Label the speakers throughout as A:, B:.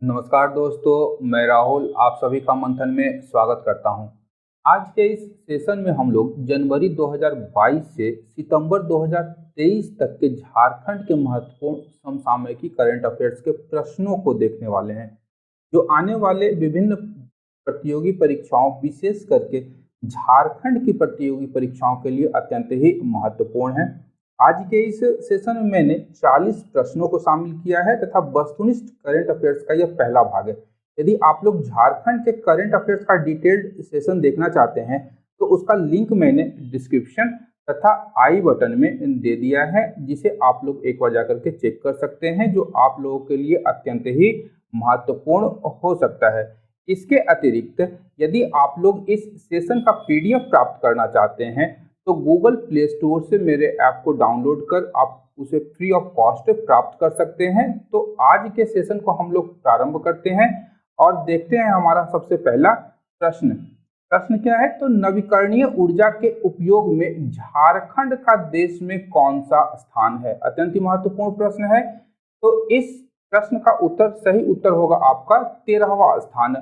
A: नमस्कार दोस्तों, मैं राहुल आप सभी का मंथन में स्वागत करता हूं। आज के इस सेशन में हम लोग जनवरी 2022 से सितंबर 2023 तक के झारखंड के महत्वपूर्ण समसामयिकी करंट अफेयर्स के प्रश्नों को देखने वाले हैं, जो आने वाले विभिन्न प्रतियोगी परीक्षाओं, विशेष करके झारखंड की प्रतियोगी परीक्षाओं के लिए अत्यंत ही महत्वपूर्ण है। आज के इस सेशन में मैंने 40 प्रश्नों को शामिल किया है तथा वस्तुनिष्ठ करंट अफेयर्स का यह पहला भाग है। यदि आप लोग झारखंड के करंट अफेयर्स का डिटेल्ड सेशन देखना चाहते हैं तो उसका लिंक मैंने डिस्क्रिप्शन तथा आई बटन में दे दिया है, जिसे आप लोग एक बार जाकर के चेक कर सकते हैं, जो आप लोगों के लिए अत्यंत ही महत्वपूर्ण हो सकता है। इसके अतिरिक्त यदि आप लोग इस सेशन का पीडीएफ प्राप्त करना चाहते हैं तो गूगल प्ले स्टोर से मेरे ऐप को डाउनलोड कर आप उसे फ्री ऑफ कॉस्ट प्राप्त कर सकते हैं। तो आज के सेशन को हम लोग प्रारंभ करते हैं और देखते हैं हमारा सबसे पहला प्रश्न। प्रश्न क्या है? तो नवीकरणीय ऊर्जा के उपयोग में झारखंड का देश में कौन सा स्थान है? अत्यंत ही महत्वपूर्ण प्रश्न है। तो इस प्रश्न का उत्तर, सही उत्तर होगा आपका 13वां स्थान।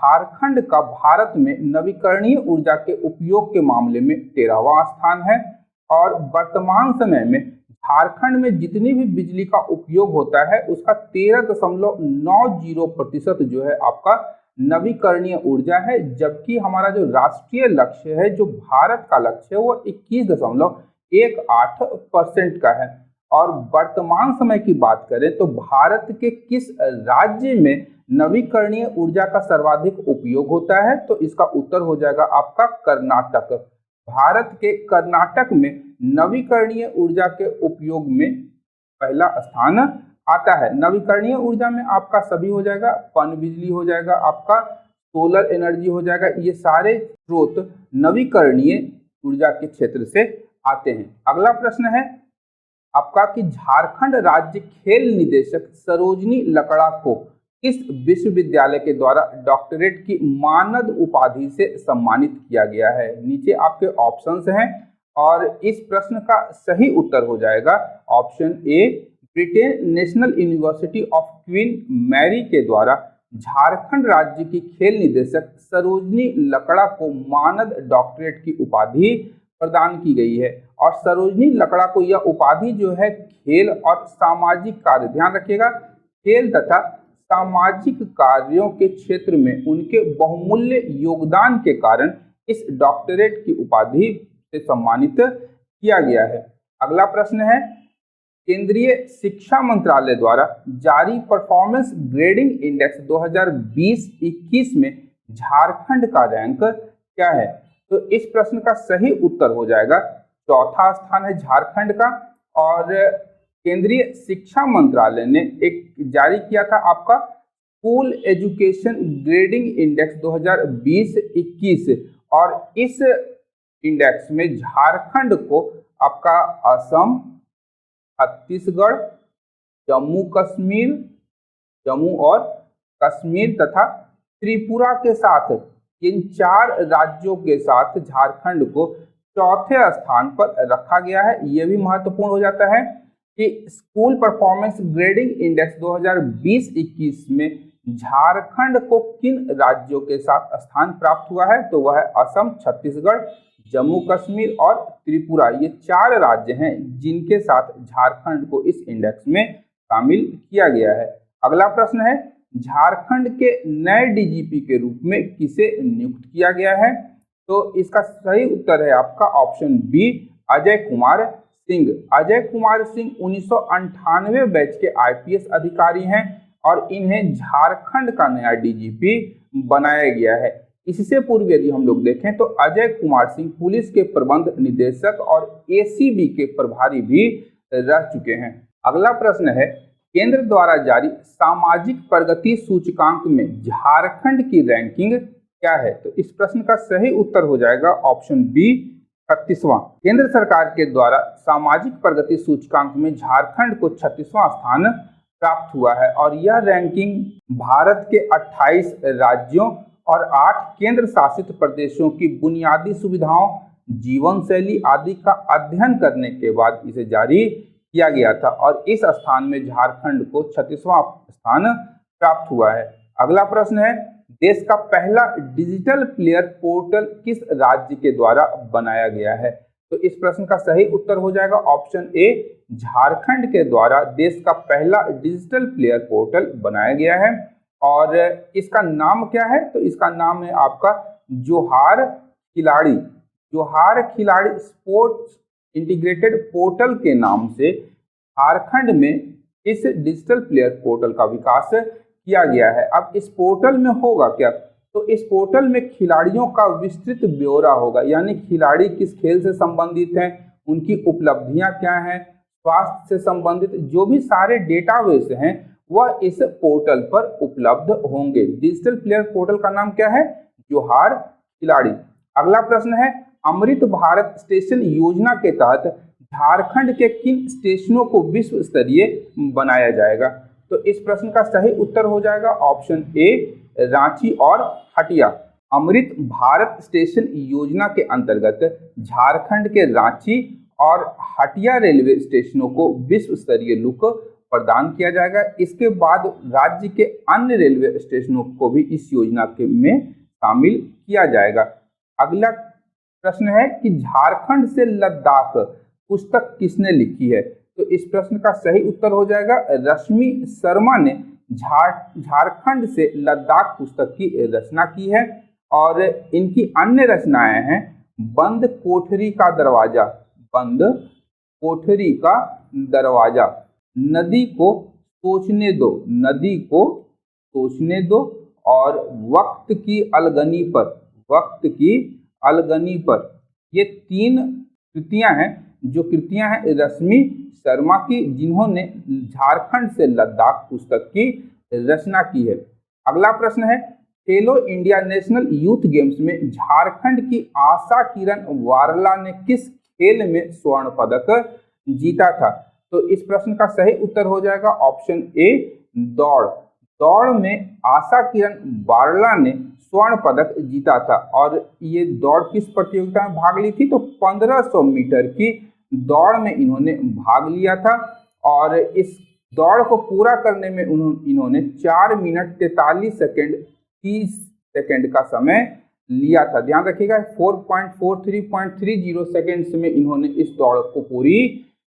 A: झारखंड का भारत में नवीकरणीय ऊर्जा के उपयोग के मामले में 13वां स्थान है और वर्तमान समय में झारखंड में जितनी भी बिजली का उपयोग होता है उसका 13.90% जो है आपका नवीकरणीय ऊर्जा है, जबकि हमारा जो राष्ट्रीय लक्ष्य है, जो भारत का लक्ष्य है, वो 21.18% का है। और वर्तमान समय की बात करें तो भारत के किस राज्य में नवीकरणीय ऊर्जा का सर्वाधिक उपयोग होता है? तो इसका उत्तर हो जाएगा आपका कर्नाटक। भारत के कर्नाटक में नवीकरणीय ऊर्जा के उपयोग में पहला स्थान आता है। नवीकरणीय ऊर्जा में आपका सभी हो जाएगा, पन बिजली हो जाएगा, आपका सोलर एनर्जी हो जाएगा, ये सारे स्रोत नवीकरणीय ऊर्जा के क्षेत्र से आते हैं। अगला प्रश्न है आपका कि झारखंड राज्य खेल निदेशक सरोजनी लकड़ा को किस विश्वविद्यालय के द्वारा डॉक्टरेट की मानद उपाधि से सम्मानित किया गया है? नीचे आपके ऑप्शंस हैं और इस प्रश्न का सही उत्तर हो जाएगा option A, Britain national university of Queen Mary के द्वारा झारखंड राज्य की खेल निदेशक सरोजनी लकड़ा को मानद डॉक्टरेट की उपाधि प्रदान की गई है। और सरोजनी लकड़ा को यह उपाधि जो है खेल और सामाजिक कार्य, ध्यान रखिएगा, खेल तथा सामाजिक कार्यों के क्षेत्र में उनके बहुमूल्य योगदान के कारण इस डॉक्टरेट की उपाधि से सम्मानित किया गया है। अगला प्रश्न है केंद्रीय शिक्षा मंत्रालय द्वारा जारी परफॉर्मेंस ग्रेडिंग इंडेक्स 2020-21 में झारखंड का रैंक क्या है? तो इस प्रश्न का सही उत्तर हो जाएगा चौथा स्थान है झारखंड का। और केंद्रीय शिक्षा मंत्रालय ने एक जारी किया था आपका स्कूल एजुकेशन ग्रेडिंग इंडेक्स 2020-21, और इस इंडेक्स में झारखंड को आपका असम, छत्तीसगढ़, जम्मू और कश्मीर तथा त्रिपुरा के साथ, इन 4 राज्यों के साथ झारखंड को चौथे स्थान पर रखा गया है। यह भी महत्वपूर्ण हो जाता है कि स्कूल परफॉर्मेंस ग्रेडिंग इंडेक्स 2020-21 में झारखंड को किन राज्यों के साथ स्थान प्राप्त हुआ है? तो वह है असम, छत्तीसगढ़, जम्मू कश्मीर और त्रिपुरा। ये 4 राज्य हैं जिनके साथ झारखंड को इस इंडेक्स में शामिल किया गया है। अगला प्रश्न है झारखंड के नए डीजीपी के रूप में किसे नियुक्त किया गया है? तो इसका सही उत्तर है आपका option B, Ajay Kumar Singh. Ajay Kumar Singh 1998 batch के आईपीएस अधिकारी हैं और इन्हें झारखंड का नया डीजीपी बनाया गया है। इससे पूर्व यदि हम लोग देखें तो अजय कुमार सिंह पुलिस के प्रबंध निदेशक और एसीबी के प्रभारी भी रह चुके हैं। अगला प्रश्न है केंद्र द्वारा जारी सामाजिक प्रगति सूचकांक में झारखंड की रैंकिंग क्या है? तो इस प्रश्न का सही उत्तर हो जाएगा ऑप्शन बी, 36वां। केंद्र सरकार के द्वारा सामाजिक प्रगति सूचकांक में झारखंड को 36वां स्थान प्राप्त हुआ है और यह रैंकिंग भारत के 28 राज्यों और 8 केंद्र शासित प्रदेशों की बुनियादी सुविधाओं, जीवन शैली आदि का अध्ययन करने के बाद इसे जारी किया गया था और इस स्थान में झारखंड को 36वां स्थान प्राप्त हुआ है। अगला प्रश्न है, देश का पहला डिजिटल प्लेयर पोर्टल किस राज्य के द्वारा बनाया गया है? तो इस प्रश्न का सही उत्तर हो जाएगा ऑप्शन ए, झारखंड के द्वारा देश का पहला डिजिटल प्लेयर पोर्टल बनाया गया है। और इसका नाम क्या है? तो इसका नाम है आपका जोहार खिलाड़ी, जोहार खिलाड़ी स्पोर्ट्स इंटीग्रेटेड पोर्टल के नाम से झारखंड में इस डिजिटल प्लेयर पोर्टल का विकास किया गया है। अब इस पोर्टल में होगा क्या? तो इस पोर्टल में खिलाड़ियों का विस्तृत ब्यौरा होगा, यानी खिलाड़ी किस खेल से संबंधित हैं, उनकी उपलब्धियां क्या हैं, स्वास्थ्य से संबंधित जो भी सारे डेटाबेस हैं वह इस पोर्टल पर उपलब्ध होंगे। डिजिटल प्लेयर पोर्टल का नाम क्या है? जोहार खिलाड़ी। अगला प्रश्न है, अमृत भारत स्टेशन योजना के तहत झारखंड के किन स्टेशनों को विश्व स्तरीय बनाया जाएगा? तो इस प्रश्न का सही उत्तर हो जाएगा ऑप्शन ए, रांची और हटिया। अमृत भारत स्टेशन योजना के अंतर्गत झारखंड के रांची और हटिया रेलवे स्टेशनों को विश्व स्तरीय लुक प्रदान किया जाएगा। इसके बाद राज्य के अन्य रेलवे स्टेशनों को भी इस योजना के में शामिल किया जाएगा। अगला प्रश्न है कि झारखंड से लद्दाख पुस्तक किसने लिखी है? तो इस प्रश्न का सही उत्तर हो जाएगा रश्मि शर्मा ने झारखंड से लद्दाख पुस्तक की रचना की है। और इनकी अन्य रचनाएं हैं बंद कोठरी का दरवाजा, बंद कोठरी का दरवाजा, नदी को सोचने दो, नदी को सोचने दो, और वक्त की अलगनी पर, वक्त की अलगनी पर। ये 3 कृतियां हैं, जो कृतियां हैं रश्मि शर्मा की, जिन्होंने झारखंड से लद्दाख पुस्तक की रचना की है। अगला प्रश्न है, खेलो इंडिया नेशनल यूथ गेम्स में झारखंड की आशा किरण वारला ने किस खेल में स्वर्ण पदक जीता था? तो इस प्रश्न का सही उत्तर हो जाएगा ऑप्शन ए, दौड़। दौड़ में आशा किरण वारला ने स्वर्ण पदक जीता था। और ये दौड़ किस प्रतियोगिता में भाग ली थी? तो 1500 मीटर की दौड़ में इन्होंने भाग लिया था। और इस दौड़ को पूरा करने में इन्होंने 4 मिनट 43 सेकंड 30 सेकंड का समय लिया था। ध्यान रखिएगा 4.43.30 सेकंड्स में इन्होंने इस दौड़ को पूरी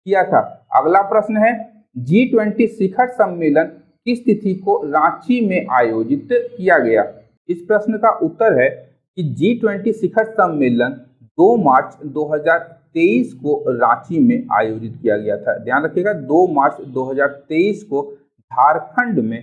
A: किया था। अगला प्रश्न है, G20 शिखर सम्मेलन किस तिथि को रांची में आयोजित किया गया? इस प्रश्न का उत्तर है कि G20 शिखर सम्मेलन 2 मार्च 2023 को रांची में आयोजित किया गया था। ध्यान रखिएगा 2 मार्च 2023 को झारखंड में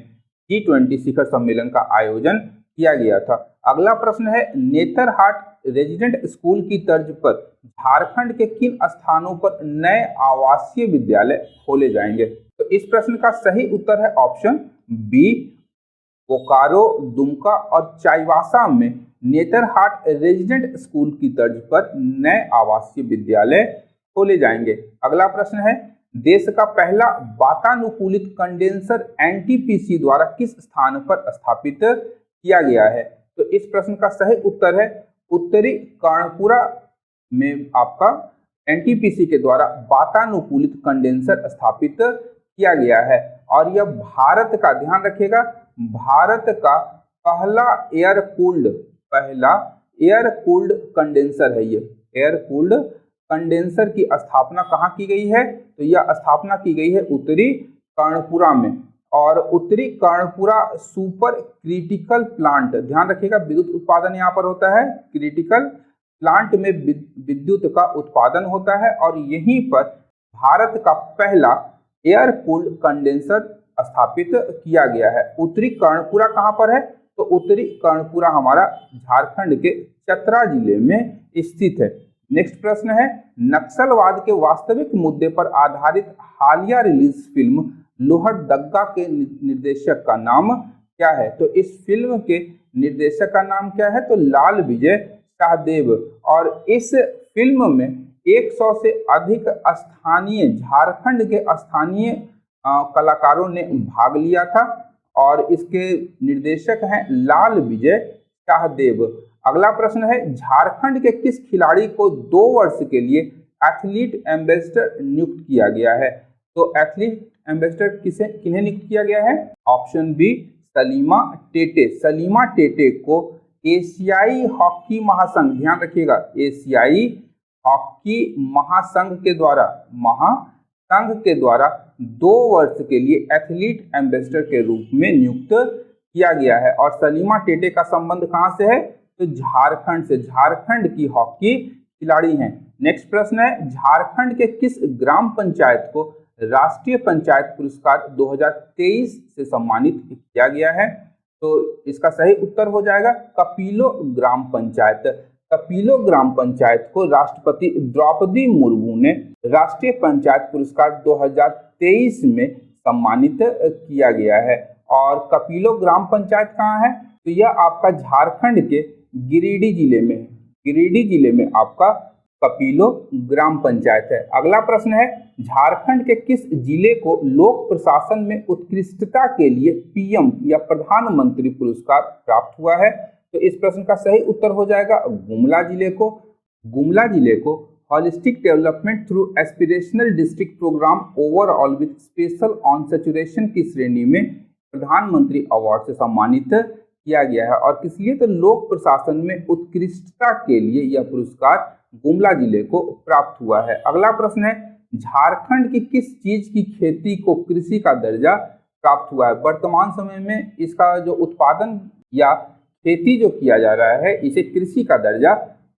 A: G20 शिखर सम्मेलन का आयोजन किया गया था। अगला प्रश्न है, नेतरहाट रेजिडेंट स्कूल की तर्ज पर झारखंड के किन स्थानों पर नए आवासीय विद्यालय खोले जाएंगे? तो इस प्रश्न का सही उत्तर है ऑप्शन बी, बोकारो, दुमका और चाईबासा में नेतरहाट रेजिडेंट स्कूल की तर्ज पर नए आवासीय विद्यालय खोले जाएंगे। अगला प्रश्न है, देश का पहला वातानुकूलित कंडेंसर एनटीपीसी द्वारा किस स्थान पर स्थापित किया गया है? तो इस प्रश्न का सही उत्तर है उत्तरी कर्णपुरा में आपका एनटीपीसी के द्वारा वातानुकूलित कंडेंसर स्थापित किया गया है। और यह भारत का, ध्यान रखिएगा, भारत का पहला एयर कूल्ड कंडेंसर है। ये एयर कूल्ड कंडेंसर की स्थापना कहाँ की गई है? तो यह स्थापना की गई है उत्तरी कर्णपुरा में। और उत्तरी कर्णपुरा सुपर क्रिटिकल प्लांट, ध्यान रखिएगा विद्युत उत्पादन यहाँ पर होता है, क्रिटिकल प्लांट में विद्युत का उत्पादन होता है। और यहीं पर भारत का पहला एयर कूल्ड कंडेंसर स्थापित किया गया है। उत्तरी कर्णपुरा कहाँ पर है? तो उत्तरी कर्णपुरा हमारा झारखंड के चतरा जिले में स्थित है। नेक्स्ट प्रश्न है, नक्सलवाद के वास्तविक मुद्दे पर आधारित हालिया रिलीज फिल्म लोहरदग्गा के निर्देशक का नाम क्या है? तो इस फिल्म के निर्देशक का नाम क्या है? तो लाल विजय शाहदेव। और इस फिल्म में 100 से अधिक स्थानीय, झारखंड के स्थानीय कलाकारों ने भाग लिया था। और इसके निर्देशक हैं लाल विजय शाहदेव। अगला प्रश्न है, झारखंड के किस खिलाड़ी को 2 वर्ष के लिए एथलीट एम्बेसडर नियुक्त किया गया है? तो एथलीट एम्बेसडर किन्हें नियुक्त किया गया है? ऑप्शन बी, सलीमा टेटे को एशियाई हॉकी महासंघ, ध्यान रखिएगा, एशियाई हॉकी महासंघ के द्वारा 2 वर्ष के लिए एथलीट एम्बेसडर के रूप में नियुक्त किया गया है। और सलीमा टेटे का संबंध कहां से है? तो झारखंड से, झारखंड की हॉकी खिलाड़ी हैं। नेक्स्ट प्रश्न है, झारखंड के किस ग्राम पंचायत को राष्ट्रीय पंचायत पुरस्कार 2023 से सम्मानित किया गया है? तो इसका सही उत्तर हो जाएगा कपिलो ग्राम पंचायत। कपिलो ग्राम पंचायत को राष्ट्रपति द्रौपदी मुर्मू ने राष्ट्रीय पंचायत पुरस्कार 2023 में सम्मानित किया गया है। और कपिलो ग्राम पंचायत कहाँ है? तो यह आपका झारखंड के गिरिडीह जिले में है। गिरिडीह जिले में आपका कपिलो ग्राम पंचायत है। अगला प्रश्न है, झारखंड के किस जिले को लोक प्रशासन में उत्कृष्टता के लिए पीएम या प्रधानमंत्री पुरस्कार प्राप्त हुआ है? तो इस प्रश्न का सही उत्तर हो जाएगा गुमला जिले को। गुमला जिले को holistic development through aspirational district programme overall with special on saturation की श्रेणी में प्रधानमंत्री अवार्ड से सम्मानित किया गया है। और किस लिए? तो लोक प्रशासन में उत्कृष्टता के लिए यह पुरस्कार गुमला जिले को प्राप्त हुआ है। अगला प्रश्न है, झारखंड की किस चीज की खेती को कृषि का दर्जा प्राप्त हुआ है? वर्तमान समय में इसका जो उत्पादन या खेती जो किया जा रहा है, इसे कृषि का दर्जा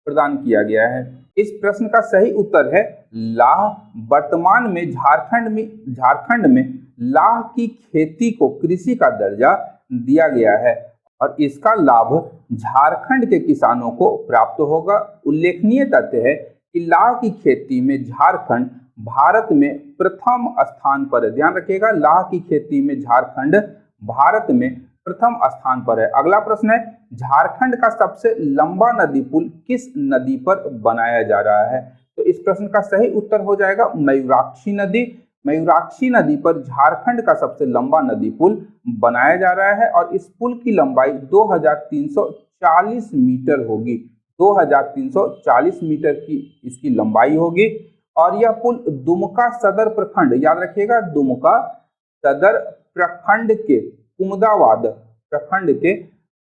A: प्रदान किया गया है। इस प्रश्न का सही उत्तर है लाह। वर्तमान में झारखंड में लाह की खेती को कृषि का दर्जा दिया गया है और इसका लाभ झारखंड के किसानों को प्राप्त होगा। उल्लेखनीय तथ्य है कि लाह की खेती में झारखंड भारत में प्रथम स्थान पर है। ध्यान रखिएगा, लाह की खेती में झारखंड भारत में प्रथम स्थान पर है। अगला प्रश्न है, झारखंड का सबसे लंबा नदी पुल किस नदी पर बनाया जा रहा है? तो इस प्रश्न का सही उत्तर हो जाएगा मयूराक्षी नदी। मयूराक्षी नदी पर झारखंड का सबसे लंबा नदी पुल बनाया जा रहा है और इस पुल की लंबाई 2340 मीटर होगी। 2340 मीटर की इसकी लंबाई होगी और यह पुल दुमका सदर प्रखंड, याद रखिएगा, दुमका सदर प्रखंड के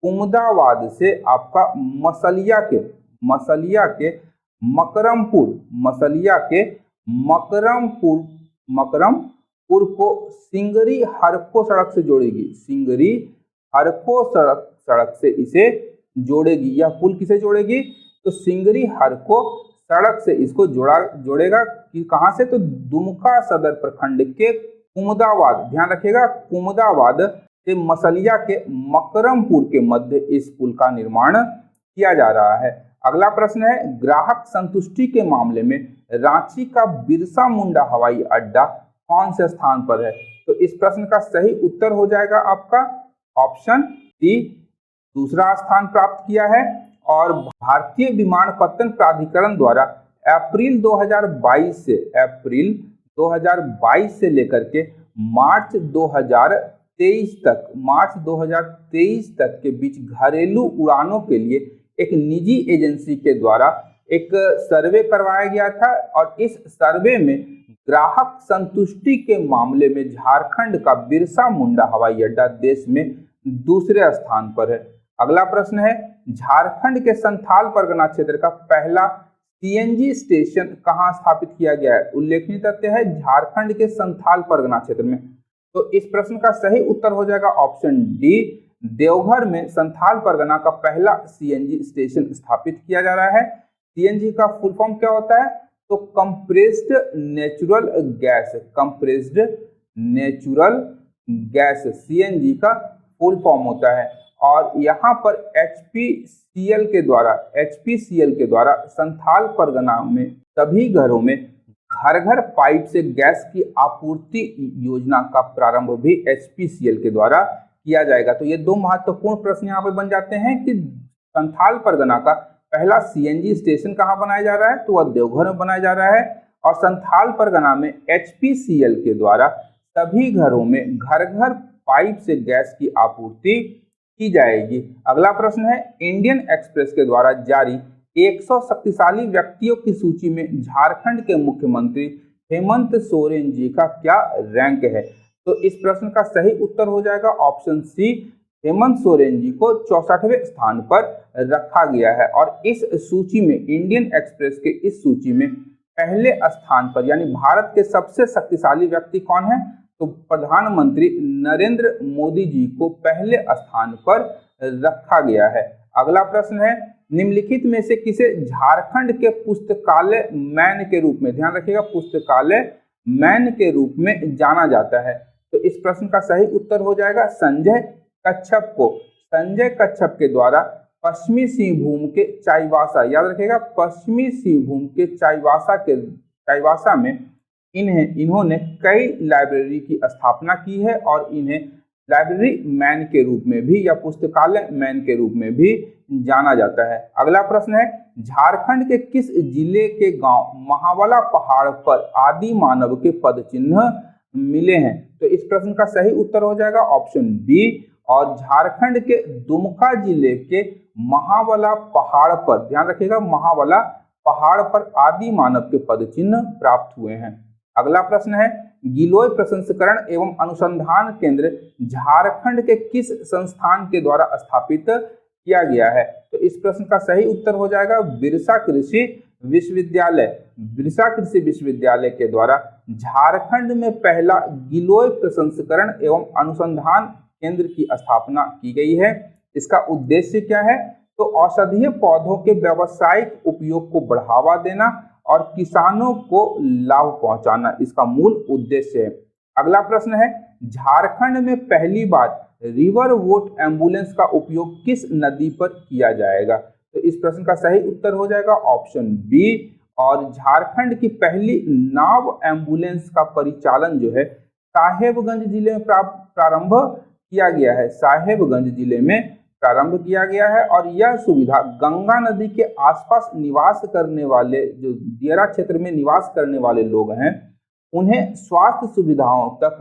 A: कुमुदावाद से आपका मसलिया के मकरमपुर को सिंगरी हरको सड़क से जोड़ेगी। सिंगरी हरको सड़क से इसे जोड़ेगी। यह पुल किसे जोड़ेगी? तो सिंगरी हरको सड़क से इसको जोड़ेगा कि कहां से? तो दुमका सदर प्रखंड के कुमुदावाद, ध्यान रखिएगा, कुमुदावाद से मसलिया के मकरमपुर के मध्य इस पुल का निर्माण किया जा रहा है। अगला प्रश्न है, ग्राहक संतुष्टि के मामले में रांची का बिरसा मुंडा हवाई अड्डा कौन से स्थान पर है? तो इस प्रश्न का सही उत्तर हो जाएगा आपका ऑप्शन डी, दूसरा स्थान प्राप्त किया है। और भारतीय विमानपत्तन प्राधिकरण द्वारा अप्रैल 2022 से लेकर के मार्च 2023 तक के बीच घरेलू उड़ानों के लिए एक निजी एजेंसी के द्वारा एक सर्वे करवाया गया था और इस सर्वे में ग्राहक संतुष्टि के मामले में झारखंड का बिरसा मुंडा हवाई अड्डा देश में दूसरे स्थान पर है। अगला प्रश्न है, झारखंड के संथाल परगना क्षेत्र का पहला सीएनजी स्टेशन कहां स्थापित किया गया है? उल्लेखनीय तथ्य है झारखंड के संथाल परगना क्षेत्र में। तो इस प्रश्न का सही उत्तर हो जाएगा ऑप्शन डी, देवघर में संथाल परगना का पहला सीएनजी स्टेशन स्थापित किया जा रहा है। सीएनजी का फुल फॉर्म क्या होता है? तो कंप्रेस्ड नेचुरल गैस सीएनजी का फुल फॉर्म होता है। और यहाँ पर एचपीसीएल के द्वारा संथाल परगना में सभी घरों में घर घर पाइप से गैस की आपूर्ति योजना का प्रारंभ भी एचपीसीएल के द्वारा किया जाएगा। तो ये दो महत्वपूर्ण प्रश्न यहाँ पे बन जाते हैं कि संथाल परगना का पहला सीएनजी स्टेशन कहाँ बनाया जा रहा है? तो वह देवघर में बनाया जा रहा है। और संथाल परगना में एचपीसीएल के द्वारा सभी घरों में घर घर पाइप से गैस की आपूर्ति की जाएगी। अगला प्रश्न है, इंडियन एक्सप्रेस के द्वारा जारी 100 शक्तिशाली व्यक्तियों की सूची में झारखंड के मुख्यमंत्री हेमंत सोरेन जी का क्या रैंक है? तो इस प्रश्न का सही उत्तर हो जाएगा ऑप्शन सी, हेमंत सोरेन जी को 64वें स्थान पर रखा गया है। और इस सूची में, इंडियन एक्सप्रेस के इस सूची में पहले स्थान पर, यानी भारत के सबसे शक्तिशाली व्यक्ति कौन है, तो प्रधानमंत्री नरेंद्र मोदी जी को पहले स्थान पर रखा गया है। अगला प्रश्न है, निम्नलिखित में से किसे झारखंड के पुस्तकालय मैन के रूप में, ध्यान रखिएगा, पुस्तकालय मैन के रूप में जाना जाता है। तो इस प्रश्न का सही उत्तर हो जाएगा संजय कच्छप को। संजय कच्छप के द्वारा पश्चिमी सिंहभूम के चाईबासा, याद रखिएगा, पश्चिमी सिंहभूम के चाईबासा में इन्होंने कई लाइब्रेरी की स्थापना की है और इन्हें लाइब्रेरी मैन के रूप में भी या पुस्तकालय मैन के रूप में भी जाना जाता है। अगला प्रश्न है, झारखंड के किस जिले के गांव महावाला पहाड़ पर आदि मानव के पद चिन्ह मिले हैं? तो इस प्रश्न का सही उत्तर हो जाएगा ऑप्शन बी। और झारखंड के दुमका जिले के महावाला पहाड़ पर, ध्यान रखिएगा, महावाला पहाड़ पर आदि मानव के पद चिन्ह प्राप्त हुए हैं। अगला प्रश्न है, गिलोय प्रसंस्करण एवं अनुसंधान केंद्र झारखंड के किस संस्थान के द्वारा स्थापित किया गया है? तो इस प्रश्न का सही उत्तर हो जाएगा बिरसा कृषि विश्वविद्यालय। बिरसा कृषि विश्वविद्यालय के द्वारा झारखंड में पहला गिलोय प्रसंस्करण एवं अनुसंधान केंद्र की स्थापना की गई है। इसका उद्देश्य क्या है? तो औषधीय पौधों के व्यावसायिक उपयोग को बढ़ावा देना और किसानों को लाभ पहुंचाना इसका मूल उद्देश्य है। अगला प्रश्न है, झारखंड में पहली बार रिवर वोट एम्बुलेंस का उपयोग किस नदी पर किया जाएगा? तो इस प्रश्न का सही उत्तर हो जाएगा ऑप्शन बी। और झारखंड की पहली नाव एम्बुलेंस का परिचालन जो है साहेबगंज जिले में प्रारंभ किया गया है। साहेबगंज जिले में प्रारंभ किया गया है और यह सुविधा गंगा नदी के आसपास निवास करने वाले, जो दियारा क्षेत्र में निवास करने वाले लोग हैं, उन्हें स्वास्थ्य सुविधाओं तक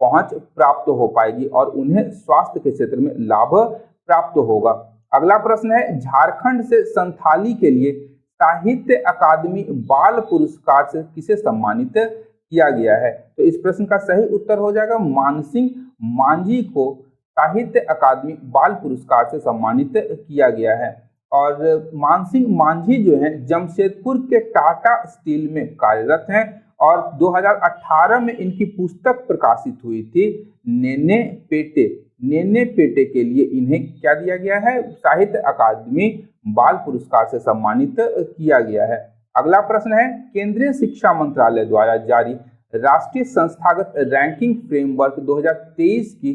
A: पहुंच प्राप्त हो पाएगी और उन्हें स्वास्थ्य के क्षेत्र में लाभ प्राप्त होगा। अगला प्रश्न है, झारखंड से संथाली के लिए साहित्य अकादमी बाल पुरस्कार से किसे सम्मानित किया गया है? तो इस प्रश्न का सही उत्तर हो जाएगा मानसिंह मांझी को साहित्य अकादमी बाल पुरस्कार से सम्मानित किया गया है। और मानसिंह मांझी जो है जमशेदपुर के टाटा स्टील में कार्यरत हैं और 2018 में इनकी पुस्तक प्रकाशित हुई थी नेने पेटे। नेने पेटे के लिए इन्हें क्या दिया गया है? साहित्य अकादमी बाल पुरस्कार से सम्मानित किया गया है। अगला प्रश्न है, केंद्रीय शिक्षा मंत्रालय द्वारा जारी राष्ट्रीय संस्थागत रैंकिंग फ्रेमवर्क 2023 की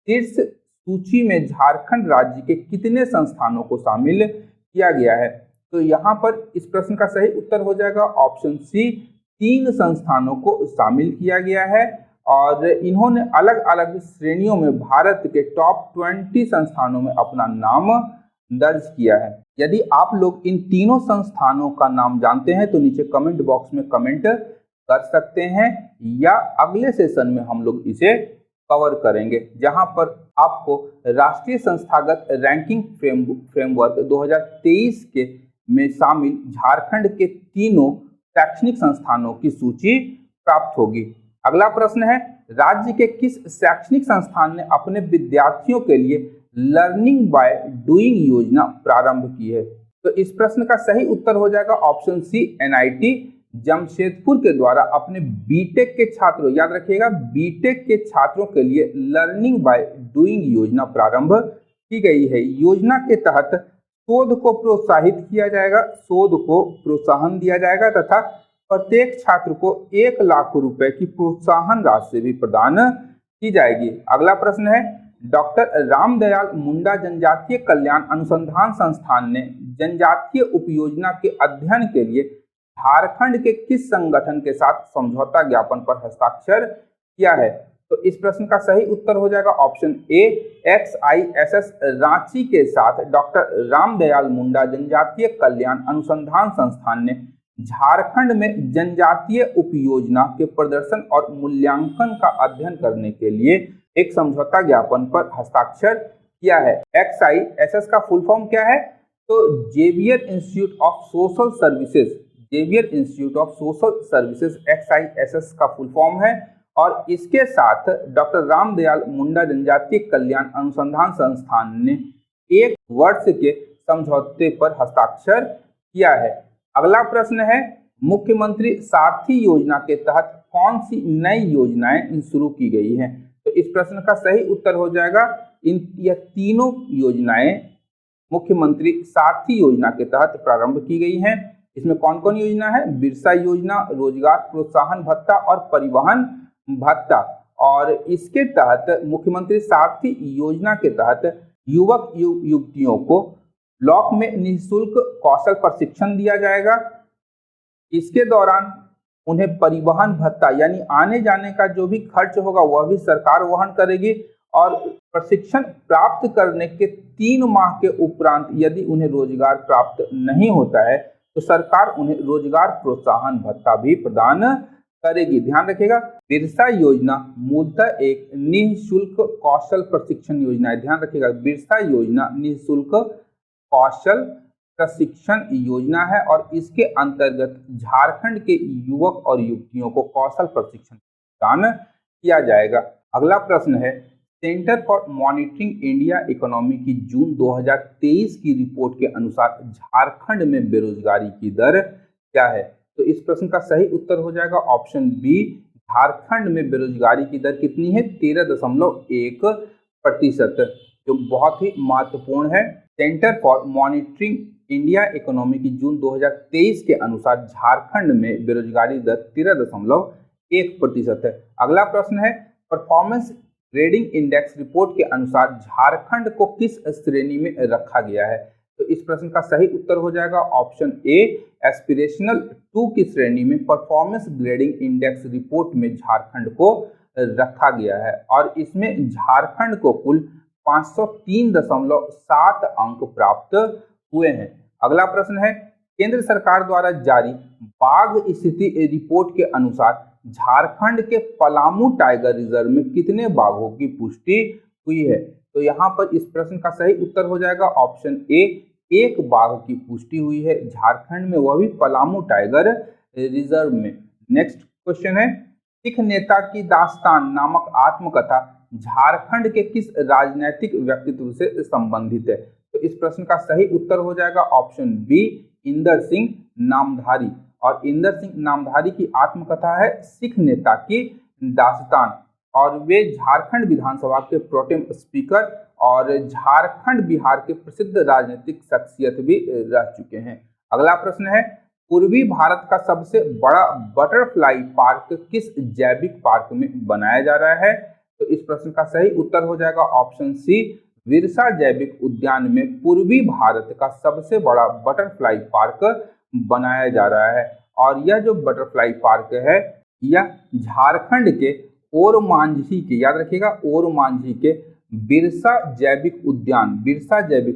A: शीर्ष सूची में झारखंड राज्य के कितने संस्थानों को शामिल किया गया है? तो यहाँ पर इस प्रश्न का सही उत्तर हो जाएगा ऑप्शन सी, 3 संस्थानों को शामिल किया गया है और इन्होंने अलग अलग श्रेणियों में भारत के टॉप 20 संस्थानों में अपना नाम दर्ज किया है। यदि आप लोग इन तीनों संस्थानों का नाम जानते हैं तो नीचे कमेंट बॉक्स में कमेंट कर सकते हैं या अगले सेशन में हम लोग इसे कवर करेंगे, जहां पर आपको राष्ट्रीय संस्थागत रैंकिंग फ्रेमवर्क 2023 के में शामिल झारखंड के तीनों शैक्षणिक संस्थानों की सूची प्राप्त होगी। अगला प्रश्न है, राज्य के किस शैक्षणिक संस्थान ने अपने विद्यार्थियों के लिए लर्निंग बाय डूइंग योजना प्रारंभ की है? तो इस प्रश्न का सही उत्तर हो जाएगा ऑप्शन सी, एनआईटी जमशेदपुर के द्वारा अपने बीटेक के छात्रों, याद रखिएगा, बीटेक के छात्रों के लिए लर्निंग बाय डूइंग योजना प्रारंभ की गई है। योजना के तहत शोध को प्रोत्साहित किया जाएगा, शोध को प्रोत्साहन दिया जाएगा तथा प्रत्येक छात्र को 1 लाख रुपए की प्रोत्साहन राशि भी प्रदान की जाएगी। अगला प्रश्न है, डॉक्टर रामदयाल मुंडा जनजातीय कल्याण अनुसंधान संस्थान ने जनजातीय उपयोजना के अध्ययन के लिए झारखंड के किस संगठन के साथ समझौता ज्ञापन पर हस्ताक्षर किया है? तो इस प्रश्न का सही उत्तर हो जाएगा ऑप्शन ए, XISS रांची के साथ डॉक्टर रामदयाल मुंडा जनजातीय कल्याण अनुसंधान संस्थान ने झारखंड में जनजातीय उपयोजना के प्रदर्शन और मूल्यांकन का अध्ययन करने के लिए एक समझौता ज्ञापन पर हस्ताक्षर किया है। XISS का फुल फॉर्म क्या है? तो Xavier institute of social services, Xavier institute of social services XISS का फुल फॉर्म है और इसके साथ डॉक्टर रामदयाल मुंडा जनजातीय कल्याण अनुसंधान संस्थान ने 1 वर्ष के समझौते पर हस्ताक्षर किया है। अगला प्रश्न है, मुख्यमंत्री सारथी योजना के तहत कौन सी नई योजनाएं शुरू की गई हैं? तो इस प्रश्न का सही उत्तर हो जाएगा यह तीनों योजनाएं मुख्यमंत्री सारथी योजना के तहत प्रारंभ की गई हैं। इसमें कौन कौन योजना है? बिरसा योजना, रोजगार प्रोत्साहन भत्ता और परिवहन भत्ता। और इसके तहत मुख्यमंत्री सारथी योजना के तहत युवक युवतियों को ब्लॉक में निःशुल्क कौशल प्रशिक्षण दिया जाएगा। इसके दौरान उन्हें परिवहन भत्ता यानी आने जाने का जो भी खर्च होगा वह भी सरकार वहन करेगी। और प्रशिक्षण प्राप्त करने के 3 माह के उपरांत यदि उन्हें रोजगार प्राप्त नहीं होता है तो सरकार उन्हें रोजगार प्रोत्साहन भत्ता भी प्रदान करेगी। ध्यान रखिएगा, बिरसा योजना मूलतः एक निःशुल्क कौशल प्रशिक्षण योजना है। ध्यान रखिएगा, बिरसा योजना निःशुल्क कौशल प्रशिक्षण योजना है और इसके अंतर्गत झारखंड के युवक और युवतियों को कौशल प्रशिक्षण प्रदान किया जाएगा। अगला प्रश्न है, centre for monitoring India economy की जून 2023 की रिपोर्ट के अनुसार झारखंड में बेरोजगारी की दर क्या है? तो इस प्रश्न का सही उत्तर हो जाएगा ऑप्शन बी, झारखंड में बेरोजगारी की दर कितनी है? 13.1%, जो बहुत ही महत्वपूर्ण है। Centre for monitoring India economy की जून 2023 के अनुसार झारखंड में बेरोजगारी दर 13.1% है। अगला प्रश्न है, परफॉर्मेंस ग्रेडिंग इंडेक्स रिपोर्ट के अनुसार झारखंड को किस श्रेणी में रखा गया है? तो इस प्रश्न का सही उत्तर हो जाएगा ऑप्शन ए, एस्पिरेशनल 2 की श्रेणी में परफॉर्मेंस ग्रेडिंग इंडेक्स रिपोर्ट में झारखंड को रखा गया है और इसमें झारखंड को कुल 503.7 अंक प्राप्त हुए हैं। अगला प्रश्न है, केंद्र सरकार द्वारा जारी बाघ स्थिति रिपोर्ट के अनुसार झारखंड के पलामू टाइगर रिजर्व में कितने बाघों की पुष्टि हुई है? तो यहाँ पर इस प्रश्न का सही उत्तर हो जाएगा ऑप्शन ए, 1 बाघ की पुष्टि हुई है झारखंड में, वह भी पलामू टाइगर रिजर्व में। नेक्स्ट क्वेश्चन है, सिख नेता की दास्तान नामक आत्मकथा झारखंड के किस राजनीतिक व्यक्तित्व से संबंधित है? तो इस प्रश्न का सही उत्तर हो जाएगा ऑप्शन बी, इंदर सिंह नामधारी। और इंदर सिंह नामधारी की आत्मकथा है सिख नेता की दास्तान और वे झारखंड विधानसभा के प्रोटेम स्पीकर और झारखंड बिहार के प्रसिद्ध राजनीतिक शख्सियत भी रह चुके हैं। अगला प्रश्न है, पूर्वी भारत का सबसे बड़ा बटरफ्लाई पार्क किस जैविक पार्क में बनाया जा रहा है? तो इस प्रश्न का सही उत्तर हो जाएगा ऑप्शन सी, विरसा जैविक उद्यान में पूर्वी भारत का सबसे बड़ा बटरफ्लाई पार्क बनाया जा रहा है। और यह जो बटरफ्लाई पार्क है यह झारखंड के ओरमांझी के, याद रखिएगा, ओरमांझी के बिरसा जैविक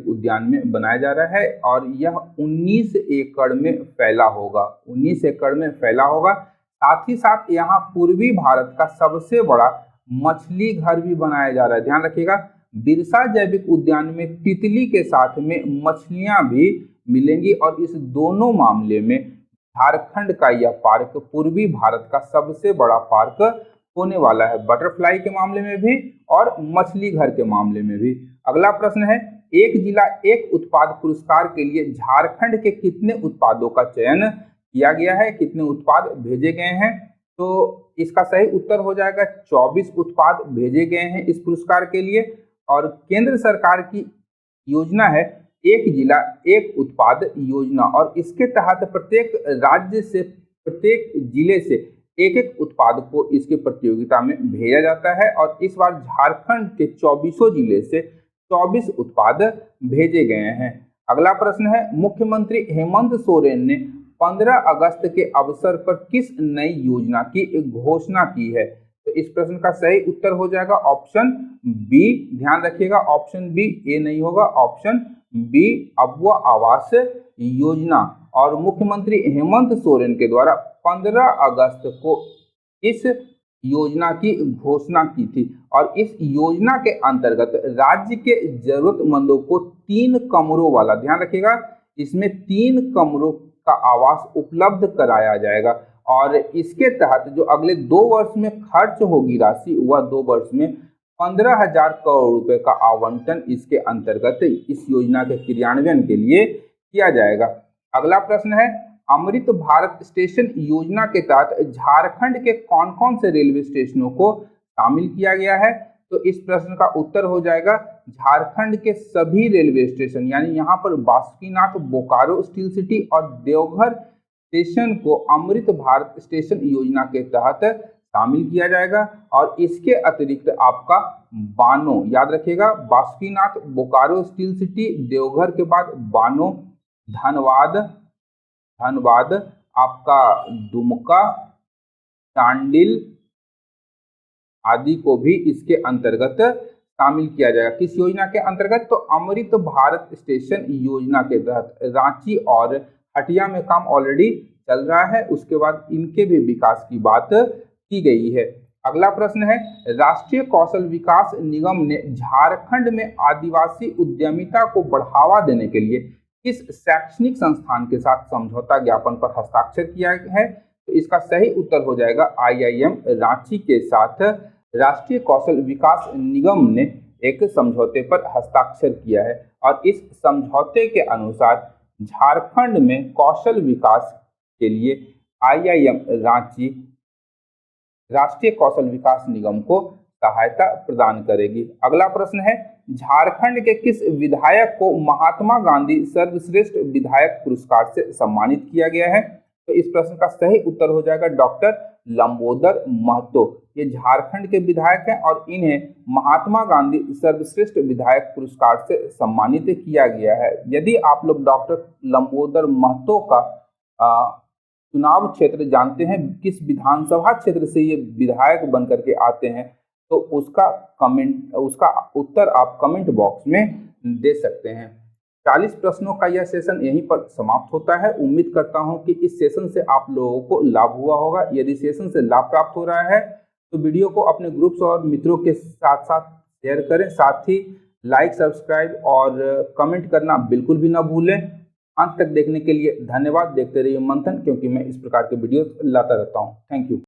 A: उद्यान में बनाया जा रहा है और यह 19 एकड़ में फैला होगा। 19 एकड़ में फैला होगा। साथ ही साथ यहाँ पूर्वी भारत का सबसे बड़ा मछली घर भी बनाया जा रहा है। ध्यान रखिएगा, बिरसा जैविक उद्यान में तितली के साथ में मछलियां भी मिलेंगी और इस दोनों मामले में झारखंड का यह पार्क पूर्वी भारत का सबसे बड़ा पार्क होने वाला है, बटरफ्लाई के मामले में भी और मछली घर के मामले में भी। अगला प्रश्न है, एक जिला एक उत्पाद पुरस्कार के लिए झारखंड के कितने उत्पादों का चयन किया गया है? कितने उत्पाद भेजे गए हैं? तो इसका सही उत्तर हो जाएगा 24 उत्पाद भेजे गए हैं इस पुरस्कार के लिए। और केंद्र सरकार की योजना है एक जिला एक उत्पाद योजना और इसके तहत प्रत्येक राज्य से, प्रत्येक जिले से एक एक उत्पाद को इसके प्रतियोगिता में भेजा जाता है और इस बार झारखंड के 24 जिले से 24 उत्पाद भेजे गए हैं। अगला प्रश्न है, मुख्यमंत्री हेमंत सोरेन ने 15 अगस्त के अवसर पर किस नई योजना की घोषणा की है? तो इस प्रश्न का सही उत्तर हो जाएगा ऑप्शन बी। ध्यान रखिएगा, ऑप्शन बी, ए नहीं होगा, ऑप्शन बी अबुआ आवास योजना। और मुख्यमंत्री हेमंत सोरेन के द्वारा 15 अगस्त को इस योजना की घोषणा की थी और इस योजना के अंतर्गत राज्य के जरूरतमंदों को 3 कमरों वाला, ध्यान रखिएगा, इसमें 3 कमरों का आवास उपलब्ध कराया जाएगा और इसके तहत जो अगले 2 वर्ष में खर्च होगी राशि वह 2 वर्ष में 15,000 करोड़ रुपए का आवंटन इसके अंतर्गत इस योजना के क्रियान्वयन के लिए किया जाएगा। अगला प्रश्न है, अमृत भारत स्टेशन योजना के तहत झारखंड के कौन कौन से रेलवे स्टेशनों को शामिल किया गया है? तो इस प्रश्न का उत्तर हो जाएगा झारखंड के सभी रेलवे स्टेशन, यानी यहाँ पर बासुकीनाथ, बोकारो स्टील सिटी और देवघर स्टेशन को अमृत भारत स्टेशन योजना के तहत शामिल किया जाएगा। और इसके अतिरिक्त आपका बानो, याद रखिएगा, बासुकीनाथ, बोकारो स्टील सिटी, देवघर के बाद बानो, धनबाद, आपका दुमका, चांडिल आदि को भी इसके अंतर्गत शामिल किया जाएगा। किस योजना के अंतर्गत? तो अमृत भारत स्टेशन योजना के तहत। रांची और हटिया में काम ऑलरेडी चल रहा है, उसके बाद इनके भी विकास की बात की गई है। अगला प्रश्न है, राष्ट्रीय कौशल विकास निगम ने झारखंड में आदिवासी उद्यमिता को बढ़ावा देने के लिए किस शैक्षणिक संस्थान के साथ समझौता ज्ञापन पर हस्ताक्षर किया है? तो इसका सही उत्तर हो जाएगा IIM रांची के साथ राष्ट्रीय कौशल विकास निगम ने एक समझौते पर हस्ताक्षर किया है। और इस समझौते के अनुसार झारखंड में कौशल विकास के लिए IIM रांची राष्ट्रीय कौशल विकास निगम को सहायता प्रदान करेगी। अगला प्रश्न है, झारखंड के किस विधायक को महात्मा गांधी सर्वश्रेष्ठ विधायक पुरस्कार से सम्मानित किया गया है? तो इस प्रश्न का सही उत्तर हो जाएगा डॉक्टर लंबोदर महतो। ये झारखंड के विधायक हैं और इन्हें महात्मा गांधी सर्वश्रेष्ठ विधायक पुरस्कार से सम्मानित किया गया है। यदि आप लोग डॉक्टर लंबोदर महतो का चुनाव क्षेत्र जानते हैं, किस विधानसभा क्षेत्र से ये विधायक बन करके आते हैं, तो उसका उत्तर आप कमेंट बॉक्स में दे सकते हैं। 40 प्रश्नों का यह सेशन यहीं पर समाप्त होता है। उम्मीद करता हूं कि इस सेशन से आप लोगों को लाभ हुआ होगा। यदि सेशन से लाभ प्राप्त हो रहा है तो वीडियो को अपने ग्रुप्स और मित्रों के साथ साथ शेयर करें, साथ ही लाइक, सब्सक्राइब और कमेंट करना बिल्कुल भी ना भूलें। अंत तक देखने के लिए धन्यवाद। देखते रहिए मंथन, क्योंकि मैं इस प्रकार के वीडियो लाता रहता हूँ। Thank you.